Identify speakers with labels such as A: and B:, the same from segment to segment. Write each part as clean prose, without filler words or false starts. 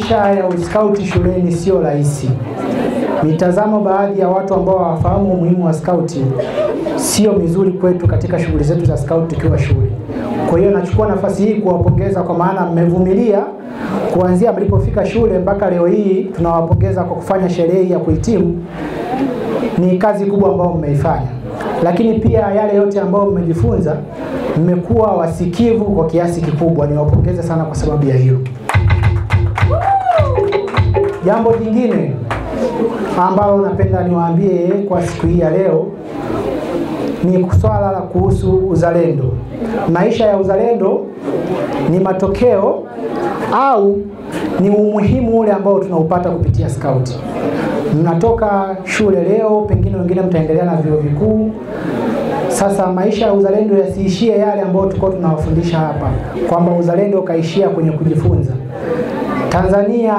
A: maisha ya uskauti shuleni sio rahisi. Mitazamo baadhi ya watu ambao hawafahamu umuhimu wa skauti sio mizuri kwetu katika shughuli zetu za skauti tukiwa shule. Kwa hiyo nachukua nafasi hii kuwapongeza kwa maana mmevumilia kuanzia mlipofika shule mpaka leo hii tunawapongeza kwa kufanya sherehe ya kuhitimu. Ni kazi kubwa ambayo mmeifanya. Lakini pia yale yote ambayo mmejifunza, mmekuwa wasikivu kwa kiasi kikubwa. Niwapongeze sana kwa sababu ya hiyo. Jambo jingine ambalo napenda niwaambie kwa siku hii ya leo ni swala la kuhusu uzalendo. Maisha ya uzalendo ni matokeo au ni umuhimu ule ambao tunaupata kupitia skauti. Mnatoka shule leo, pengine wengine mtaendelea na vyuo vikuu. Sasa maisha ya uzalendo yasiishie yale ambayo tulikuwa tunawafundisha hapa, kwamba uzalendo kaishia kwenye kujifunza. Tanzania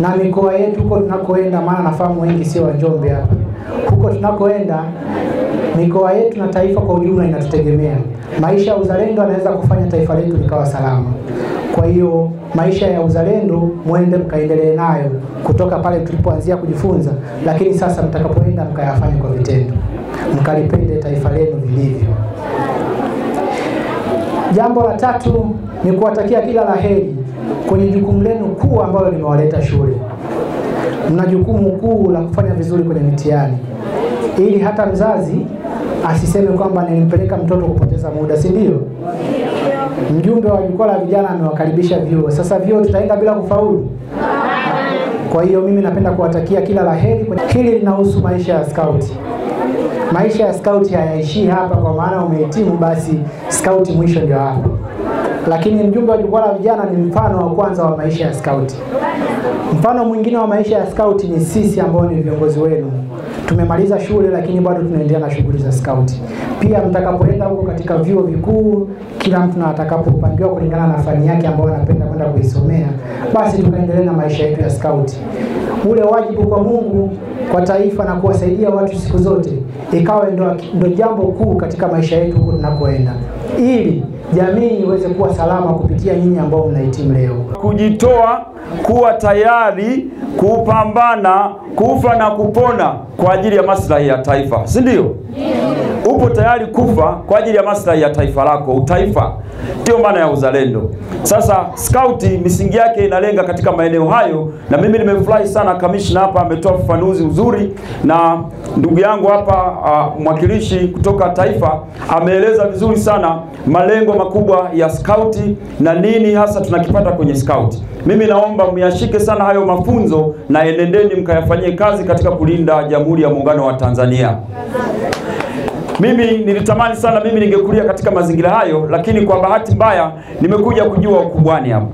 A: na mikoa yetu huko tunakoenda, maana nafahamu wengi sio wa Njombe hapa. Huko tunakoenda mikoa yetu na taifa kwa ujumla inatutegemea. Maisha ya uzalendo yanaweza kufanya taifa letu likawa salama. Kwa hiyo maisha ya uzalendo muende mkaendelee nayo kutoka pale tulipoanzia kujifunza, lakini sasa mtakapoenda mkayafanye kwa vitendo. Mkalipende taifa lenu vilivyo. Jambo la tatu ni kuwatakia kila laheri kwenye jukumu lenu kuu ambalo limewaleta shule. Mna jukumu kuu la kufanya vizuri kwenye mitihani, ili hata mzazi asiseme kwamba nilimpeleka mtoto kupoteza muda, si ndio? Mjumbe wa jukwaa la vijana amewakaribisha vyuo. Sasa vyuo tutaenda bila kufaulu? Kwa hiyo mimi napenda kuwatakia kila laheri. Hili linahusu maisha ya skauti. Maisha ya skauti hayaishii hapa kwa maana umehitimu basi skauti mwisho ndio hapo. Lakini mjumbe wa jukwaa la vijana ni mfano wa kwanza wa maisha ya skauti. Mfano mwingine wa maisha ya skauti ni sisi ambao ni viongozi wenu. Tumemaliza shule lakini bado tunaendelea na shughuli za skauti. Pia mtakapoenda huko katika vyuo vikuu, kila mtu na atakapopangiwa kulingana na fani yake ambayo anapenda kwenda kuisomea, basi tukaendelea na maisha yetu ya skauti. Ule wajibu kwa Mungu, kwa taifa na kuwasaidia watu siku zote ikawe ndo jambo kuu katika maisha yetu huko tunakoenda, ili jamii iweze kuwa salama kupitia nyinyi ambao mnahitimu leo.
B: Kujitoa, kuwa tayari kupambana, kufa na kupona kwa ajili ya maslahi ya taifa, si ndio? Upo tayari kufa kwa ajili ya maslahi ya taifa lako, utaifa. Ndio maana ya uzalendo. Sasa skauti misingi yake inalenga katika maeneo hayo, na mimi nimefurahi sana kamishna hapa ametoa ufafanuzi uzuri, na ndugu yangu hapa mwakilishi kutoka taifa ameeleza vizuri sana malengo makubwa ya skauti na nini hasa tunakipata kwenye skauti. Mimi naomba myashike sana hayo mafunzo na enendeni mkayafanyie kazi katika kulinda Jamhuri ya Muungano wa Tanzania. Mimi nilitamani sana mimi ningekulia katika mazingira hayo, lakini kwa bahati mbaya nimekuja kujua ukubwani hapa.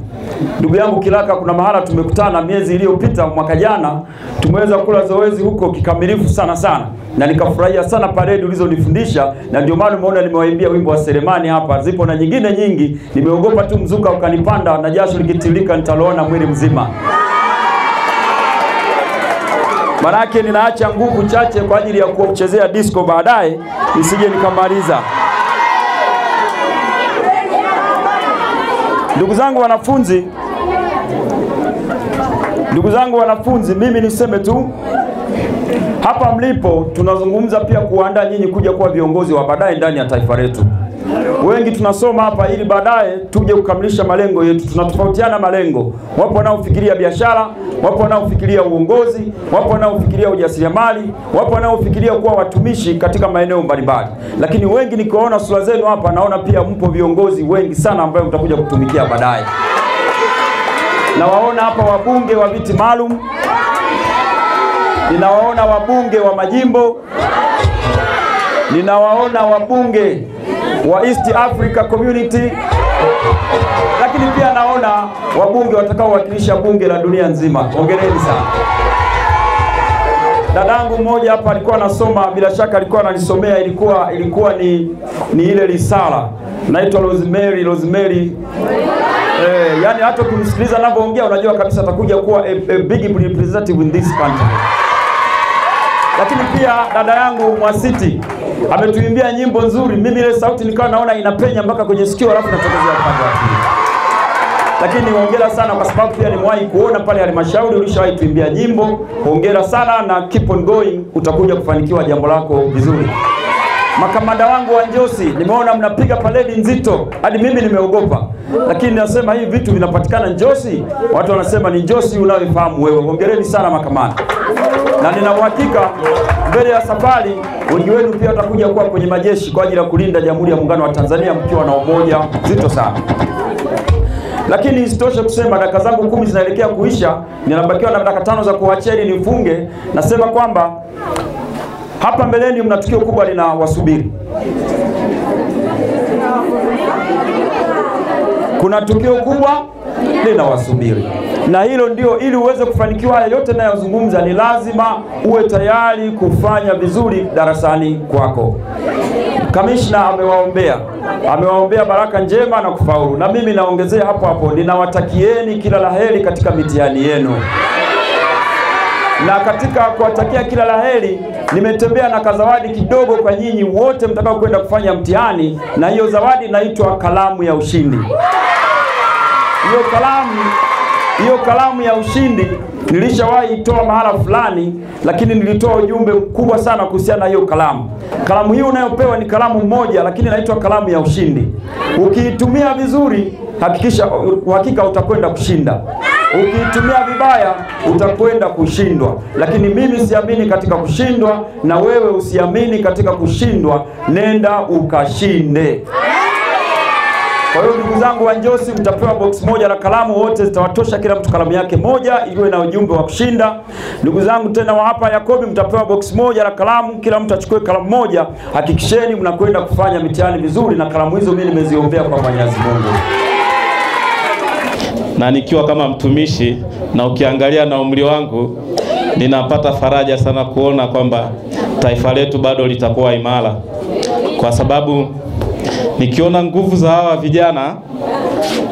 B: Ndugu yangu Kilaka, kuna mahala tumekutana miezi iliyopita mwaka jana, tumeweza kula zoezi huko kikamilifu sana na nikafurahia sana parade ulizonifundisha, na ndio maana umeona nimewaimbia wimbo wa Selemani hapa. Zipo na nyingine nyingi, nimeogopa tu mzuka ukanipanda na jasho likitilika nitaloona mwili mzima. Manake ninaacha nguvu chache kwa ajili ya kuchezea disco baadaye nisije nikamaliza. Ndugu zangu wanafunzi, mimi niseme tu hapa mlipo tunazungumza pia kuandaa nyinyi kuja kuwa viongozi wa baadaye ndani ya taifa letu. Wengi tunasoma hapa ili baadaye tuje kukamilisha malengo yetu. Tunatofautiana malengo. Wapo wanaofikiria biashara, wapo wanaofikiria uongozi, wapo wanaofikiria ujasiriamali, wapo wanaofikiria kuwa watumishi katika maeneo mbalimbali. Lakini wengi nikiwaona sura zenu hapa naona pia mpo viongozi wengi sana ambao mtakuja kutumikia baadaye. Na waona hapa wabunge wa viti maalum. Ninawaona wabunge wa majimbo. Ninawaona wabunge wa East Africa Community, lakini pia naona wabunge watakaowakilisha bunge la dunia nzima. Hongereni sana. Dadangu mmoja hapa alikuwa anasoma, bila shaka alikuwa ananisomea, ilikuwa ni ile risala. Naitwa Rosemary. Yani hata kumsikiliza anapoongea unajua kabisa atakuja kuwa a big representative in this country. Lakini pia dada yangu Mwasiti ametuimbia nyimbo nzuri. Mimi ile sauti nikawa naona inapenya mpaka kwenye sikio, alafu natokezea upande wa pili. lakini hongera sana kwa sababu pia nimewahi kuona pale halmashauri ulishawahi kuimbia nyimbo. Hongera sana na keep on going, utakuja kufanikiwa jambo lako vizuri. Makamanda wangu wa Njosi, nimeona mnapiga paredi nzito hadi mimi nimeogopa, lakini nasema hivi vitu vinapatikana Njosi, watu wanasema ni Njosi unaoifahamu wewe. Hongereni sana makamanda, na nina uhakika mbele ya safari wengi wenu pia watakuja kuwa kwenye majeshi kwa ajili ya kulinda Jamhuri ya Muungano wa Tanzania mkiwa na umoja zito sana. Lakini isitoshe kusema dakika zangu 10 zinaelekea kuisha, ninabakiwa na dakika 5 za kuachia ili nifunge. Nasema kwamba hapa mbeleni mna tukio kubwa linawasubiri. Kuna tukio kubwa linawasubiri. Na hilo ndio, ili uweze kufanikiwa haya yote ninayozungumza, ni lazima uwe tayari kufanya vizuri darasani kwako. Kamishna amewaombea baraka njema na kufaulu. Na mimi naongezea hapo, ninawatakieni kila laheri katika mitihani yenu. Na katika kuwatakia kila laheri, nimetembea na kazawadi kidogo kwa nyinyi wote mtakao kwenda kufanya mtihani, na hiyo zawadi inaitwa kalamu ya ushindi. Hiyo kalamu ya ushindi nilishawahi toa mahala fulani, lakini nilitoa ujumbe mkubwa sana kuhusiana na hiyo kalamu. Kalamu hiyo unayopewa ni kalamu moja, lakini inaitwa kalamu ya ushindi. Ukiitumia vizuri, hakika utakwenda kushinda. Ukiitumia vibaya, utakwenda kushindwa. Lakini mimi siamini katika kushindwa, na wewe usiamini katika kushindwa. Nenda ukashinde. Kwa hiyo ndugu zangu wa Njosi, mtapewa box moja la kalamu, wote zitawatosha kila mtu kalamu yake moja iwe na ujumbe wa kushinda. Ndugu zangu tena wa hapa Yakobi, mtapewa box moja la kalamu, kila mtu achukue kalamu moja. Hakikisheni mnakwenda kufanya mitihani vizuri, na kalamu hizo mimi nimeziombea kwa Mwenyezi Mungu.
C: Na nikiwa kama mtumishi, na ukiangalia na umri wangu, ninapata faraja sana kuona kwamba taifa letu bado litakuwa imara, kwa sababu nikiona nguvu za hawa vijana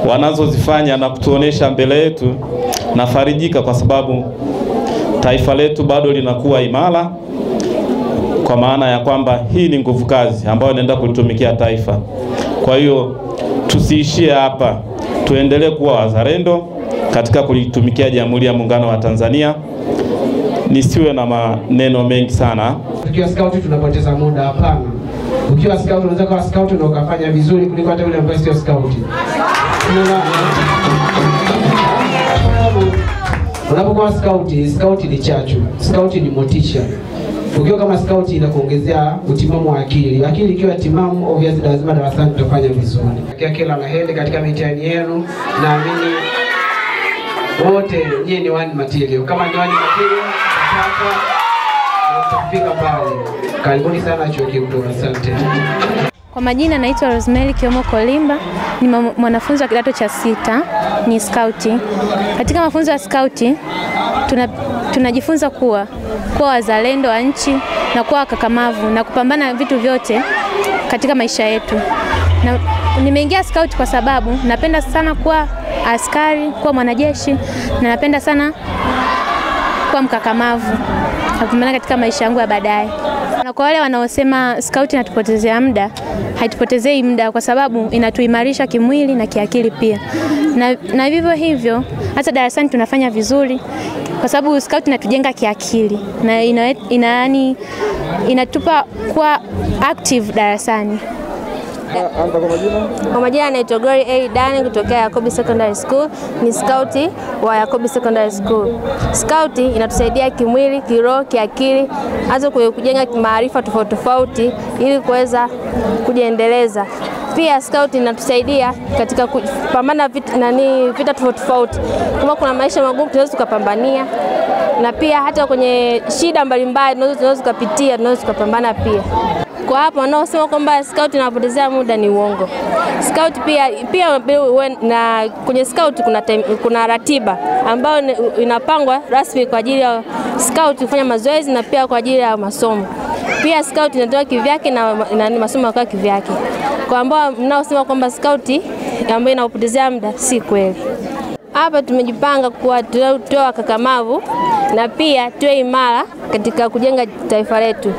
C: wanazozifanya na kutuonesha mbele yetu, nafarijika kwa sababu taifa letu bado linakuwa imara, kwa maana ya kwamba hii ni nguvu kazi ambayo inaenda kulitumikia taifa. Kwa hiyo tusiishie hapa, tuendelee kuwa wazalendo katika kulitumikia Jamhuri ya Muungano wa Tanzania. Nisiwe na maneno mengi sana.
D: Tukiwa scout tunapoteza muda, hapana. Ukiwa scout unaweza kuwa scout na ukafanya vizuri kuliko hata yule ambaye sio scout. Unapokuwa scout ni chachu, scout ni motisha. Ukiwa kama scout inakuongezea utimamu wa akili. Akili ikiwa timamu, obviously lazima darasani tutafanya vizuri. Kila laheri katika mitihani yenu. Naamini wote nyinyi ni one material. Kama ni one material, tutafika pale. Karibuni sana chuo kikuu. Asante.
E: Kwa majina naitwa Rosemary Kiomo Kolimba, ni mwanafunzi wa kidato cha 6, ni skauti. Katika mafunzo ya skauti tunajifunza kuwa wazalendo wa nchi na kuwa kakamavu na kupambana vitu vyote katika maisha yetu. Na nimeingia skauti kwa sababu napenda sana kuwa askari, kuwa mwanajeshi, na napenda sana kuwa mkakamavu na kupambana katika maisha yangu ya baadaye. Na kwa wale wanaosema skauti inatupotezea muda, haitupotezei muda kwa sababu inatuimarisha kimwili na kiakili pia. Na vivyo hivyo hata darasani tunafanya vizuri kwa sababu skauti inatujenga kiakili na inatupa kuwa active darasani.
F: Kwa majina naitwa Glory A. Dani kutokea Yakobi Secondary School, ni skauti wa Yakobi Secondary School. Skauti inatusaidia kimwili, kiroho, kiakili, hata kujenga maarifa tofauti ili kuweza kujiendeleza. Pia skauti inatusaidia katika kupambana vita tofauti. Kama kuna maisha magumu tunaweza tukapambania, na pia hata kwenye shida mbalimbali tunaweza kupitia, tunaweza kupambana pia. Kwa hapo wanaosema kwamba scout inapotezea muda ni uongo. Scout pia na kwenye scout kuna ratiba ambayo inapangwa rasmi kwa ajili ya scout kufanya mazoezi na pia kwa ajili ya masomo. Pia scout inatoa kivyake na masomo kwa kivyake. Kwa ambao mnaosema kwamba scout ambayo inapotezea muda si kweli. Hapa tumejipanga kuwa tuwe kakamavu na pia tuwe imara katika kujenga taifa letu.